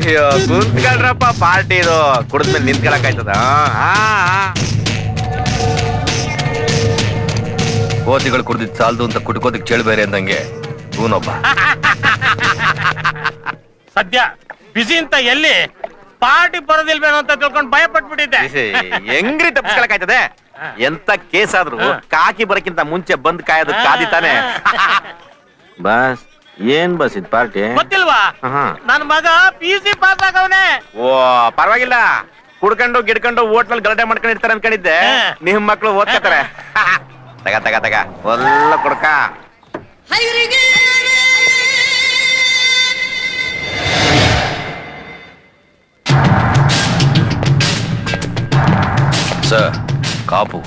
ಅಯ್ಯೋ ಕುಂತ್ಕೊಳ್ರಪ್ಪ, ಪಾರ್ಟಿ ಇದು. ಕುಡಿದ್ಮೇಲೆ ನಿಂತ್ಕೊಳಕ್ ಆಯ್ತದ? ಕೋತಿಗಳು ಕುಡ್ದಿದ್ ಸಾಲದು ಅಂತ ಕುಟ್ಕೋದಿಕ್ ಚೇಳು ಬೇರೆ ಅಂದಂಗೆ ಇವನೊಬ್ಬ. ಸದ್ಯ ಬಿಸಿ ಅಂತ ಎಲ್ಲಿ ಪಾರ್ಟಿ ಬರೋದಿಲ್ವೇನೋ ಅಂತ ತಿಳ್ಕೊಂಡು ಭಯ ಪಟ್ಬಿಟ್ಟಿದ್ದೆ. ಹೆಂಗ್ರಿ ತಪ್ಪಿಸ್ಕೊಳಕ್ ಆಯ್ತದೆ? ಎಂತ ಕೇಸ್ ಆದ್ರೂ ಕಾಕಿ ಬರಕ್ಕಿಂತ ಮುಂಚೆ ಬಂದ್ ಕಾಯೋದು ಕಾದಿತಾನೆ. ಬಸ್ ಏನ್ ಬಸ್ ಇದ್ ಪಾರ್ಟಿ ಗೊತ್ತಿಲ್ವಾ? ನನ್ ಮಗ PC ಪಾಸ್ ಆಗವನೆ. ಓ ಪರವಾಗಿಲ್ಲ, ಕುಡ್ಕೊಂಡು ಗಿಡ್ಕೊಂಡು ಹೋಟ್ಲಲ್ಲಿ ಗಲಾಟೆ ಮಾಡ್ಕೊಂಡಿರ್ತಾರೆ ಅನ್ಕೊಂಡಿದ್ದೆ. ನಿಮ್ ಮಕ್ಳು ಓದ್ಕತಾರೆ. ತಗ ತಗ ತಗ ಒಲ್ಲ ಕುಡ್ಕ. ಸರ್, ಕಾಪು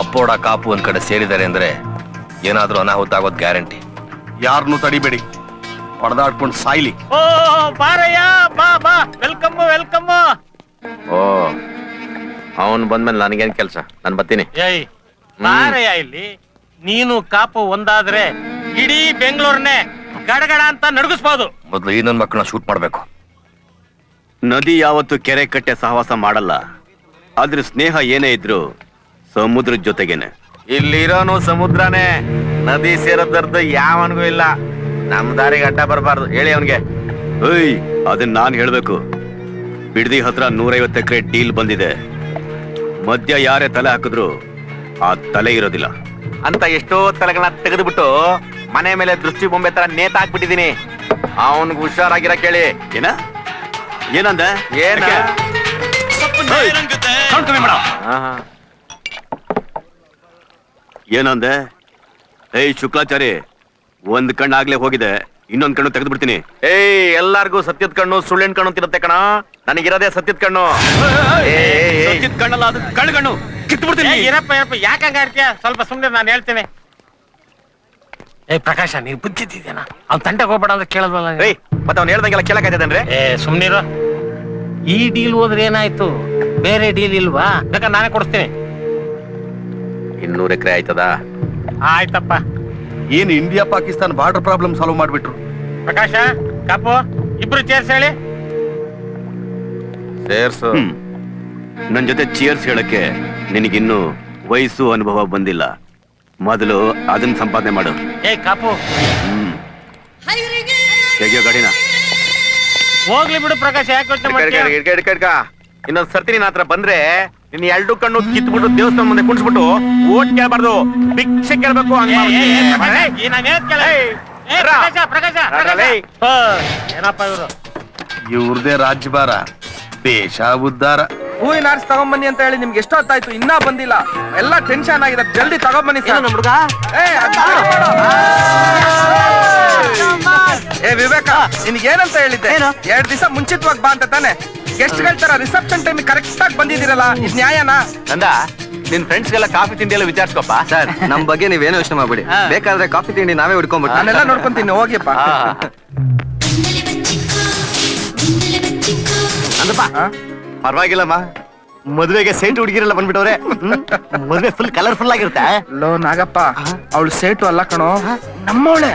ಅಪ್ಪೋಡ ಕಾಪು ಒಂದ್ ಕಡೆ ಸೇರಿದ್ದಾರೆ ಅಂದ್ರೆ ಏನಾದ್ರೂ ಅನಾಹುತ ಆಗೋದ್ ಗ್ಯಾರಂಟಿ. ಯಾರನ್ನು ತಡಿಬೇಡಿ, ಹೊಡೆದಾಡ್ಕೊಂಡು ಸಾಯ್ಲಿ. ಓ ಬಾರಯ್ಯ, ಬಾ ಬಾ, ವೆಲ್ಕಮ್ ವೆಲ್ಕಮ್. ಓ ಅವನ್ ಬಂದ್ಮೇಲೆ ನನಗೇನ್ ಕೆಲ್ಸ? ನಾನ್ ಬರ್ತೀನಿ. ಏಯ್ ಬಾರಯ್ಯ, ಇಲ್ಲಿ ನೀನು ಕಾಪು ಒಂದಾದ್ರೆ ಇಡೀ ಬೆಂಗಳೂರನ್ನೇ ಗಡಗಡ ಅಂತ ನಡುಗಿಸ್ಬೋದು. ಮೊದ್ಲು ಈ ನನ್ ಮಕ್ಕಳನ್ನ ಶೂಟ್ ಮಾಡ್ಬೇಕು. ನದಿ ಯಾವತ್ತು ಕೆರೆ ಕಟ್ಟೆ ಸಹವಾಸ ಮಾಡಲ್ಲ. ಆದ್ರ ಸ್ನೇಹ ಏನೇ ಇದ್ರು ಸಮುದ್ರದ ಜೊತೆಗೇನೆ. ಇಲ್ಲಿರೋನು ಸಮುದ್ರನೇ, ನದಿ ಸೇರೋದರ್ದು ಯಾವನ್ಗೂ ಇಲ್ಲ. ನಮ್ ದಾರಿಗೆ ಅಡ್ಡ ಬರಬಾರ್ದು ಹೇಳಿ ಅವನ್ಗೆ. ಏಯ್ ಅದನ್ನ ನಾನ್ ಹೇಳ್ಬೇಕು. ಬಿಡದಿ ಹತ್ರ 150 ಎಕರೆ ಡೀಲ್ ಬಂದಿದೆ. ಮಧ್ಯ ಯಾರೇ ತಲೆ ಹಾಕಿದ್ರು ಆ ತಲೆ ಇರೋದಿಲ್ಲ ಅಂತ ಎಷ್ಟೋ ತಲೆಗಳನ್ನ ತೆಗೆದುಬಿಟ್ಟು ಮನೆ ಮೇಲೆ ದೃಷ್ಟಿ ಬೊಂಬೆ ತರ ನೇತ ಹಾಕ್ಬಿಟ್ಟಿದೀನಿ. ಅವನ್ಗೆ ಹುಷಾರಾಗಿರ ಕೇಳಿ. ಏನಂದ? ಏನ ಏನಂದೆ? ಏಯ್ ಶುಕ್ಲಾಚಾರಿ, ಒಂದ್ ಕಣ್ಣಾಗ್ಲೇ ಹೋಗಿದೆ, ಇನ್ನೊಂದ್ ಕಣ್ಣು ತೆಗೆದು ಬಿಡ್ತೀನಿ. ಏಯ್ ಎಲ್ಲಾರ್ಗು ಸತ್ಯದ ಕಣ್ಣು ಸುಳ್ಳಿನ ಕಣ್ಣು ತಿರುತ್ತೆ ಕಣ. ನನಗಿರೋದೇ ಸತ್ಯದ ಕಣ್ಣು. ಸತ್ಯದ ಕಣ್ಣಲ್ಲ, ಅದು ಕಳ್ಳ ಕಣ್ಣು. ಕಿತ್ತು ಬಿಡ್ತೀನಿ. ಇರಪ್ಪ ಇರಪ್ಪ, ಯಾಕೆ ಹಂಗಾಡ್ತೀಯ? ಸ್ವಲ್ಪ ಸುಮ್ಮನೆ ನಾನು ಹೇಳ್ತೀನಿ. ಏ ಪ್ರಕಾಶ, ನೀನ್ ಬುದ್ಧಿದ್ದೇನಾ? ಅವ್ನ್ ತಂಟೆಗೆ ಹೋಗ್ಬೇಡ ಅಂತ ಕೇಳಲ್ವಲ್ಲ? ಏಯ್ ಮತ್ತೆ ಅವ್ನು ಹೇಳ್ದಂಗೆಲ್ಲ ಕೇಳಕ್ಕಾಯ್ತದೇನ್ರಿ? ಏ ಸುಮ್ನಿರು. ಈ ಡೀಲ್ ಹೋದ್ರೆ ಏನಾಯ್ತು? ಬೇರೆ ಡೀಲ್ ಇಲ್ವಾ? ಬೇಕಾದ್ರೆ ನಾನೇ ಕೊಡಿಸ್ತೀನಿ. 200 ಎಕರೆ ಆಯ್ತದ? ಆಯ್ತಪ್ಪ. ಏನ್ India Pakistan border problem solve ಮಾಡ್ಬಿಟ್ರು. ಪ್ರಕಾಶ, ಕಾಪು, ಇಬ್ರು ಚೇರ್ಸ್ ಹೇಳಿ. ಸೇರ್ಸು. ನನ್ ಜೊತೆ ಚಿಯರ್ಸ್ ಹೇಳಕ್ಕೆ ನಿನಗಿನ್ನು ವಯಸ್ಸು ಅನುಭವ ಬಂದಿಲ್ಲ. ಮೊದಲು ಅದನ್ನ ಸಂಪಾದನೆ ಮಾಡು. ಏ ಕಾಪು, ಹೇಗ್ಯೋ ಗಾಡಿನ ಹೋಗ್ಲಿ ಬಿಡು ಪ್ರಕಾಶ, ಯಾಕೆ ಯೋಚನೆ ಮಾಡ್ತೀಯ? ಇನ್ನೊಂದ್ ಸರ್ತಿ ನೀನ್ ಹತ್ರ ಬಂದ್ರೆ ನಿನ್ 2 ಕಣ್ಣು ಕಿತ್ಬಿಟ್ಟು ದೇವಸ್ಥಾನ ಮುಂದೆ ಕುಣಿಸ್ಬಿಟ್ಟು ಓಟ್ ಕೇಳಬಾರ್ದು, ಭಿಕ್ಷೆ ಕೇಳ್ಬೇಕು. ಏನಪ್ಪ ಇವರು? ಇವ್ರದೇ ರಾಜ್ಯಭಾರ, ದೇಶ ಉದ್ಧಾರ. ಹೂವಿನ ಆರಿಸಿ ತಗೊಂಬನ್ನಿ ಅಂತ ಹೇಳಿ ನಿಮ್ಗೆ ಎಷ್ಟು ಹೊತ್ತಾಯ್ತು, ಇನ್ನೂ ಬಂದಿಲ್ಲ. ಎಲ್ಲ ಟೆನ್ಷನ್ ಆಗಿದೆ, ಜಲ್ದಿ ತಗೊಂಬನ್ನಿ ಸರ್. ಹುಡುಗ ಏ ವಿವೇಕ, ನಿನ್ಗೇನಂತ ಹೇಳಿದ್ದೆ? 2 ದಿವಸ ಮುಂಚಿತವಾಗಿ ಬಾ ಅಂತ ತಾನೆ. ಗೆಸ್ಟ್ ಗಳ ತರ ರಿಸೆಪ್ಷನ್ ಟೈಮ್ ಕರೆಕ್ಟ್ ಆಗಿ ಬಂದಿದ್ದೀರಲ್ಲ, ಇದು ನ್ಯಾಯನಾ? ನಂದ ನಿನ್ ಫ್ರೆಂಡ್ಸ್ಗೆಲ್ಲ ಕಾಫಿ ತಿಂಡಿ ಎಲ್ಲ ವಿಚಾರಿಸ್ಕೊಪ್ಪ. ಸರ್, ನಮ್ ಬಗ್ಗೆ ನೀವೇನು ಯೋಚನೆ ಮಾಡ್ಬೇಡಿ. ಬೇಕಾದ್ರೆ ಕಾಫಿ ತಿಂಡಿ ನಾವೇ ಹುಡ್ಕೊಂಡ್ಬಿಟ್ಟು ನಾನೆಲ್ಲ ನೋಡ್ಕೊಂತೀನಿ, ಹೋಗಿಯಪ್ಪ. ಅಂದಪ್ಪ ಪರವಾಗಿಲ್ಲಮ್ಮ, ಮದುವೆಗೆ ಸೇಂಟ್ ಹುಡುಗಿರೆಲ್ಲ ಬಂದ್ಬಿಟ್ಟವ್ರೆ. ಮದುವೆ ಫುಲ್ ಕಲರ್ಫುಲ್ ಆಗಿರುತ್ತೆ. ಲೋ ನಾಗಪ್ಪ, ಅವಳು ಸೇಟು ಅಲ್ಲ ಕಣೋ, ನಮ್ಮವಳೆ.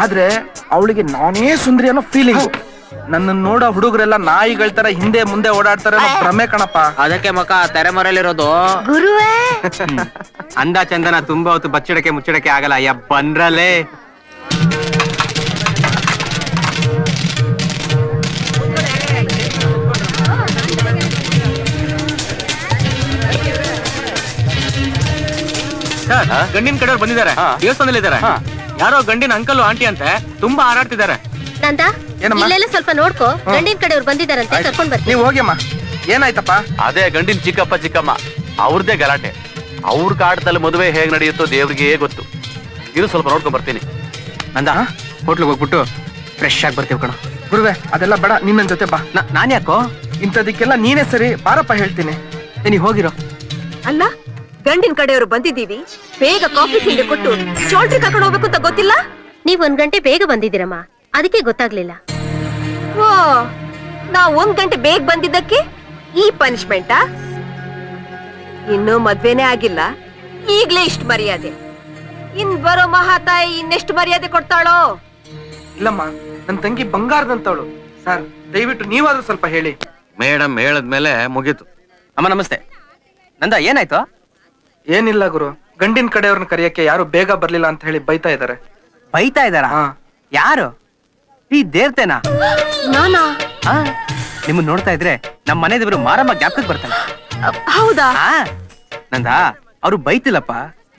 ಆದ್ರೆ ಅವಳಿಗೆ ನಾನೇ ಸುಂದರಿ ಅನ್ನೋ ಫೀಲಿಂಗ್. ನನ್ನ ನೋಡೋ ಹುಡುಗರೆಲ್ಲ ನಾಯಿಗಳ ತರ ಹಿಂದೆ ಮುಂದೆ ಓಡಾಡ್ತಾರೆ ಅನ್ನೋ ಭ್ರಮೆ ಕಣಪ್ಪ. ಅದಕ್ಕೆ ಮಕ್ಕ ತೆರೆ ಮರೆಯಲ್ಲಿರೋದು. ಗುರುವೇ, ಅಂದ ಚಂದನ ತುಂಬಾ ಹೊತ್ತು ಬಚ್ಚಿಡಕ್ಕೆ ಮುಚ್ಚಿಡಕ್ಕೆ ಆಗಲ್ಲ. ಅಯ್ಯ ಬಂದ್ರಲ್ಲೇ. ಗಂಡಿನ ಕಡೆಯವ್ರು ಬಂದಿದ್ದಾರೆ, ದೇವಸ್ಥಾನದಲ್ಲಿದ್ದಾರೆ. ಯಾರೋ ಗಂಡಿನ ಅಂಕಲ್ ಆಂಟಿ ಅಂತೆ, ತುಂಬಾ ಹಾರಾಡ್ತಿದ್ದಾರೆ. ನಂದ ಇಲ್ಲೆಲ್ಲ ಸ್ವಲ್ಪ ನೋಡ್ಕೋ, ಗಂಡಿನ ಕಡೆಯವ್ರು ಬಂದಿದ್ದಾರಂತೆ, ಕರ್ಕೊಂಡ್ ಬರ್ತೀನಿ. ನೀವು ಹೋಗಿಯಮ್ಮ. ಏನಾಯ್ತಪ್ಪ? ಅದೇ ಗಂಡಿನ ಚಿಕ್ಕಪ್ಪ ಚಿಕ್ಕಮ್ಮ ಅವ್ರದ್ದೇ ಗಲಾಟೆ. ಅವ್ರ ಕಾಟದಲ್ಲಿ ಮದುವೆ ಹೇಗ್ ನಡೆಯುತ್ತೋ ದೇವ್ರಿಗೆ ಗೊತ್ತು. ಇದು ಸ್ವಲ್ಪ ನೋಡ್ಕೊಂಡ್ ಬರ್ತೀನಿ. ನಂದ ಹೋಟ್ಲಿಗೆ ಹೋಗ್ಬಿಟ್ಟು ಫ್ರೆಶ್ ಆಗಿ ಬರ್ತೀವಿ ಕಣ. ಗುರುವೆ, ಅದೆಲ್ಲ ಬೇಡ, ನೀನ್ ನನ್ ಜೊತೆ ಬಾ. ನಾನ್ ಯಾಕೋ? ಇಂಥದಕ್ಕೆಲ್ಲ ನೀನೇ ಸರಿ, ಬಾರಪ್ಪ ಹೇಳ್ತೀನಿ. ನೀ ಹೋಗಿರೋ. ಅಲ್ಲ, ಗಂಡಿನ ಕಡೆಯವರು ಬಂದಿದ್ದೀವಿ, ಬೇಗ ಕಾಫಿ ತಿಂಡಿ ಕೊಟ್ಟು ಚೋಲ್ಟ್ರಿ ಕರ್ಕೊಂಡು ಹೋಗ್ಬೇಕು ಅಂತ ಗೊತ್ತಿಲ್ಲ? ನೀವ್ 1 ಗಂಟೆ ಬೇಗ ಬಂದಿದ್ದೀರಮ್ಮ, ಅದಕ್ಕೆ ಗೊತ್ತಾಗ್ಲಿಲ್ಲ. ಓ, ನಾವ್ 1 ಗಂಟೆ ಬೇಗ ಬಂದಿದ್ದಕ್ಕೆ ಈ ಪನಿಷ್ಮೆಂಟಾ? ಇನ್ನೂ ಮದ್ವೆನೇ ಆಗಿಲ್ಲ, ಈಗ್ಲೇ ಇಷ್ಟು ಮರ್ಯಾದೆ. ಇನ್ ಬರೋ ಮಹಾತಾಯಿ ಇನ್ನೆಷ್ಟು ಮರ್ಯಾದೆ ಕೊಡ್ತಾಳೋ? ಇಲ್ಲಮ್ಮ, ನನ್ ತಂಗಿ ಬಂಗಾರದಂತವಳು. ಸರ್, ದಯವಿಟ್ಟು ನೀವಾದ್ರೂ ಸ್ವಲ್ಪ ಹೇಳಿ. ಮೇಡಮ್ ಹೇಳದ್ಮೇಲೆ ಮುಗೀತು. ಅಮ್ಮ ನಮಸ್ತೆ. ನಂದ ಏನಾಯ್ತು? ಏನಿಲ್ಲ ಗುರು, ಗಂಡಿನ ಕಡೆಯವ್ರನ್ನ ಕರೆಯಕ್ಕೆ ಯಾರು ಬೇಗ ಬರ್ಲಿಲ್ಲ ಅಂತ ಹೇಳಿ ಬೈತಾ ಇದಾರೆ. ಬೈತಾ ಇದ್ದಾರಾ? ಹಾ. ಯಾರು? ಈ ದೇವ್ತೆನಾ? ನಾನಾ? ನಿಮ್ಮನ್ನ ನೋಡ್ತಾ ಇದ್ರೆ ನಮ್ಮ ಮನೆ ದೇವರು ಮಾರಮ್ಮ ಜ್ಞಾಪಕಕ್ಕೆ ಬರ್ತಾನೆ. ಹೌದಾ? ನಂದ ಅವ್ರು ಬೈತಿಲ್ಲಪ್ಪ,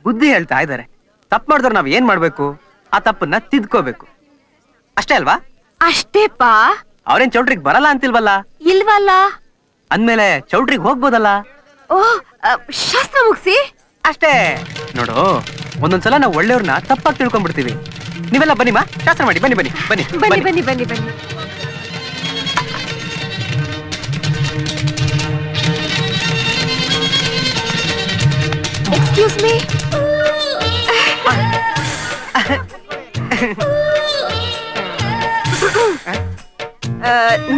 ಬುದ್ಧಿ ಹೇಳ್ತಾ ಇದ್ದಾರೆ. ತಪ್ಪು ಮಾಡಿದ್ರೆ ನಾವ್ ಏನ್ ಮಾಡ್ಬೇಕು? ಆ ತಪ್ಪನ್ನ ತಿದ್ಕೋಬೇಕು, ಅಷ್ಟೇ ಅಲ್ವಾ? ಅಷ್ಟೇಪಾ. ಅವ್ರೇನ್ ಚೌಟ್ರಿಗೆ ಬರಲ್ಲ ಅಂತಿಲ್ವಲ್ಲ? ಇಲ್ವಲ್ಲ. ಅಂದ್ಮೇಲೆ ಚೌಟ್ರಿಗೆ ಹೋಗ್ಬೋದಲ್ಲ? ಓ, ಶಾಸ್ತ್ರ ಮುಗಿಸಿ. ಅಷ್ಟೇ ನೋಡು, ಒಂದೊಂದ್ಸಲ ನಾವು ಒಳ್ಳೆಯವ್ರನ್ನ ತಪ್ಪಾಗಿ ತಿಳ್ಕೊಂಡ್ಬಿಡ್ತೀವಿ. ನೀವೆಲ್ಲ ಬನ್ನಿಮ್ಮ, ಶಾಸ್ತ್ರ ಮಾಡಿ. ಬನ್ನಿ ಬನ್ನಿ ಬನ್ನಿ ಬನ್ನಿ ಬನ್ನಿ ಬನ್ನಿ ಬನ್ನಿ. Excuse me.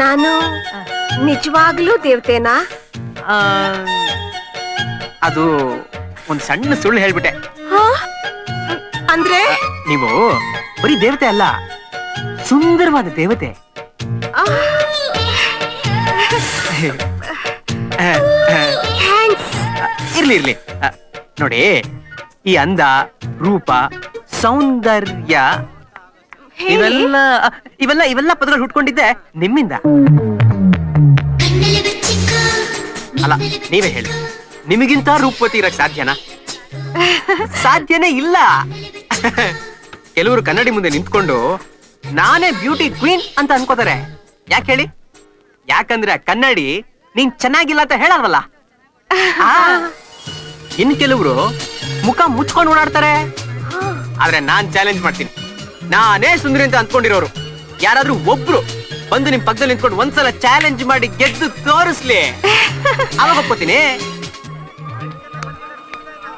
ನಾನು ನಿಜವಾಗ್ಲೂ ದೇವತೆನಾ? ಅದು ಒಂದ್ ಸಣ್ಣ ಸುಳ್ಳು ಹೇಳ್ಬಿಟ್ಟೆ. ಅಂದ್ರೆ ನೀವು ಬರೀ ದೇವತೆ ಅಲ್ಲ, ಸುಂದರವಾದ ದೇವತೆ. ಥ್ಯಾಂಕ್ಸ್. ಇರ್ಲಿ ಇರ್ಲಿ. ನೋಡಿ, ಈ ಅಂದ, ರೂಪ, ಸೌಂದರ್ಯ ಇವೆಲ್ಲ ಇವೆಲ್ಲ ಇವೆಲ್ಲ ಪದಗಳು ಹುಟ್ಕೊಂಡಿದ್ದೆ ನಿಮ್ಮಿಂದ. ಅಲ್ಲ, ನೀವೇ ಹೇಳಿ, ನಿಮಗಿಂತ ರೂಪವತಿ ಇರಕ್ ಸಾಧ್ಯನಾ? ಸಾಧ್ಯನೇ ಇಲ್ಲ. ಕೆಲವರು ಕನ್ನಡಿ ಮುಂದೆ ನಿಂತ್ಕೊಂಡು ನಾನೇ ಬ್ಯೂಟಿ ಕ್ವೀನ್ ಅಂತ ಅನ್ಕೋತಾರೆ. ಯಾಕೆ ಹೇಳಿ? ಯಾಕಂದ್ರೆ ಆ ಕನ್ನಡಿ ನೀನ್ ಚೆನ್ನಾಗಿಲ್ಲ ಅಂತ ಹೇಳಲ್ವಲ್ಲ. ಇನ್ ಕೆಲವರು ಮುಖ ಮುಚ್ಕೊಂಡು ಓಡಾಡ್ತಾರೆ. ಆದ್ರೆ ನಾನ್ ಚಾಲೆಂಜ್ ಮಾಡ್ತೀನಿ, ನಾನೇ ಸುಂದರಿ ಅಂತ ಅಂದ್ಕೊಂಡಿರೋರು ಯಾರಾದ್ರೂ ಒಬ್ರು ಬಂದು ನಿಮ್ ಪಕ್ಕದಲ್ಲಿ ನಿಂತ್ಕೊಂಡು ಒಂದ್ಸಲ ಚಾಲೆಂಜ್ ಮಾಡಿ ಗೆದ್ದು ತೋರಿಸ್ಲಿ, ಅವಾಗ ಒಪ್ಕೋತೀನಿ.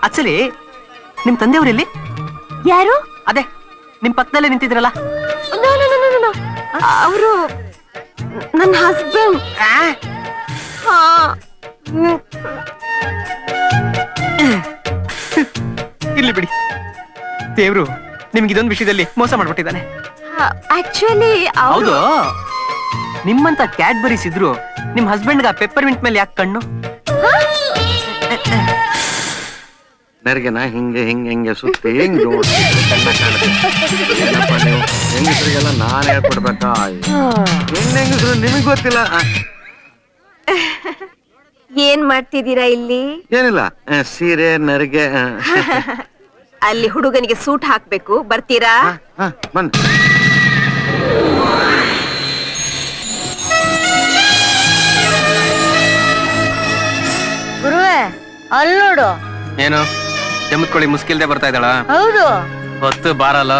ಆಕ್ಚುಲಿ ನಿಮ್ ತಂದೆಯವ್ರಲ್ಲಿ? ಯಾರು? ಅದೇ ನಿಮ್ ಪಕ್ಕದಲ್ಲೇ ನಿಂತಿದ್ರಲ್ಲ. ಅವರು ನನ್ನ ಹಸ್ಬೆಂಡ್. ಇರ್ಲಿ ಬಿಡಿ, ದೇವ್ರು ನಿಮ್ಗೆ ಇದೊಂದು ವಿಷಯದಲ್ಲಿ ಮೋಸ ಮಾಡ್ಬಿಟ್ಟಿದ್ದಾನೆ. ಆಕ್ಚುಲಿ ಹೌದು, ನಿಮ್ಮಂತ ಕ್ಯಾಡ್ಬರೀಸ್ ಇದ್ರು ನಿಮ್ ಹಸ್ಬೆಂಡ್ಗ ಪೆಪ್ಪರ್ಮಿಂಟ್ ಮೇಲೆ ಯಾಕೆ ಕಣ್ಣು? ನೆರಗೆನ ಹಿಂಗೆ ಹಿಂಗೆ ಹಿಂಗೆ ಸುತ್ತಿ ಹಿಂಗ್ ಕಣ್ಣ ಕಾಣುತ್ತೆ. ನೀವು ಹೆಂಗಸ್ರಿಗೆಲ್ಲ ನಾನ್ ಹೇಳ್ಕೊಡ್ಬೇಕಾ? ಹೆಂಗಸ್ರು ನಿಮಗ್ ಗೊತ್ತಿಲ್ಲ. ಏನ್ ಮಾಡ್ತಿದ್ದೀರಾ ಇಲ್ಲಿ? ಏನಿಲ್ಲ, ಸೀರೆ ನೆರಿಗೆ. ಅಲ್ಲಿ ಹುಡುಗನಿಗೆ ಸೂಟ್ ಹಾಕ್ಬೇಕು, ಬರ್ತೀರಾ? ಬನ್ನಿ. ಗುರುವೆ, ಅಲ್ಲಿ ನೋಡು. ಏನು ಜಮತ್ಕೊಳ್ಳಿ ಮುಸ್ಕಿಲ್ದೆ ಬರ್ತಾ ಇದ್ದಾಳ? ಹೌದು. ಹೊತ್ತು ಬಾರಲ್ಲ.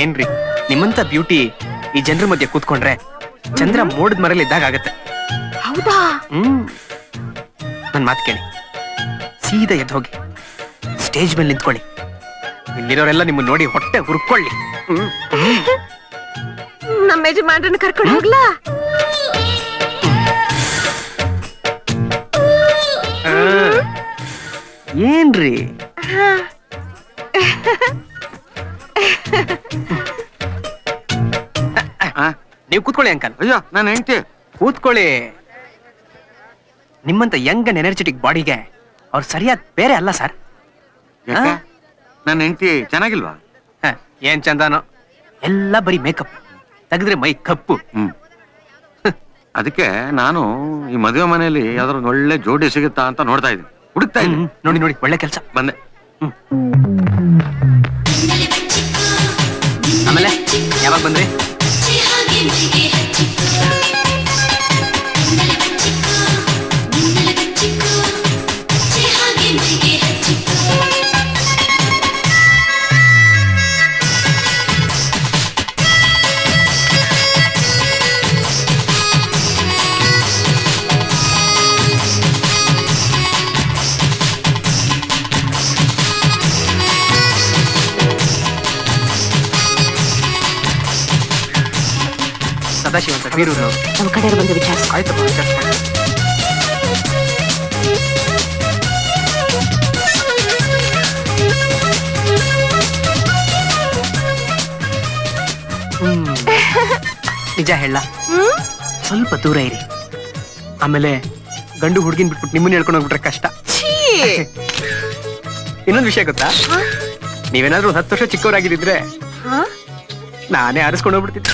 ಏನ್ರಿ ನಿಮ್ಮಂತ ಬ್ಯೂಟಿ ಈ ಜನರ ಮಧ್ಯೆ ಕೂತ್ಕೊಂಡ್ರೆ ಚಂದ್ರ ಮೋಡದ ಮರಲಿ ಇದ್ದಾಗ ಆಗತ್ತೆ. ಹೌದಾ? ನನ್ ಮಾತು ಕೇಳಿ, ಸೀದಾ ಎದ್ದು ಹೋಗಿ ಸ್ಟೇಜ್ ಮೇಲೆ ನಿಂತ್ಕೊಳ್ಳಿ. ಇಲ್ಲಿರೋರೆಲ್ಲ ನಿಮ್ಮನ್ನ ನೋಡಿ ಹೊಟ್ಟೆ ಹುರ್ಕೊಳ್ಳಿ. ನಮ್ಮ ಯಜಮಾನ್ರನ್ನ ಕರ್ಕೊಂಡು ಹೋಗ್ಲಾ? ಏನ್ರಿ ನೀವು ಕೂತ್ಕೊಳ್ಳಿ ಅಂಕಲ್. ಅಯ್ಯೋ, ನಾನು ಹೆಂಡ್ತಿ. ಕೂತ್ಕೊಳ್ಳಿ. ನಿಮ್ಮಂತ ಯಂಗ್ ಅಂಡ್ ಎನರ್ಜೆಟಿಕ್ ಬಾಡಿಗೆ ಅವ್ರು ಸರಿಯಾದ ಬೇರೆ ಅಲ್ಲ ಸರ್. ನನ್ನ ಹೆಂಡ್ತಿ ಚೆನ್ನಾಗಿಲ್ವಾ? ಏನ್ ಚಂದಾನೋ, ಎಲ್ಲ ಬರೀ ಮೇಕಪ್, ತೆಗೆದ್ರೆ ಮೈ ಕಪ್ಪು. ಅದಕ್ಕೆ ನಾನು ಈ ಮದುವೆ ಮನೆಯಲ್ಲಿ ಯಾವ್ದಾದ್ರು ಒಂದು ಒಳ್ಳೆ ಜೋಡಿ ಸಿಗುತ್ತಾ ಅಂತ ನೋಡ್ತಾ ಇದ್ದೀನಿ, ಹುಡುಕ್ತಾ ಇದ್ದೀನಿ. ನೋಡಿ ನೋಡಿ, ಒಳ್ಳೆ ಕೆಲಸ. ಬಂದೆ. ಆಮೇಲೆ ಯಾವಾಗ ಬಂದ್ರಿ? ಸದಾಶಿವ ಅಂತ ಬೀರೂರು. ನಮ್ಮ ಕಡೆಯವ್ರು ಬಂದು ವಿಚಾರ. ಆಯ್ತಪ್ಪ ವಿಚಾರ್ಸ್ ಮಾಡಿ. ನಿಜ ಹೇಳ, ಸ್ವಲ್ಪ ದೂರ ಇರಿ, ಆಮೇಲೆ ಗಂಡು ಹುಡುಗಿನ ಬಿಟ್ಬಿಟ್ಟು ನಿಮ್ಮನ್ನ ಹೇಳ್ಕೊಂಡು ಹೋಗ್ಬಿಟ್ರೆ ಕಷ್ಟ. ಇನ್ನೊಂದು ವಿಷಯ ಗೊತ್ತಾ, ನೀವೇನಾದ್ರೂ 10 ವರ್ಷ ಚಿಕ್ಕವರಾಗಿದ್ದಿದ್ರೆ ನಾನೇ ಆರಿಸ್ಕೊಂಡು ಹೋಗ್ಬಿಡ್ತಿದ್ದೆ.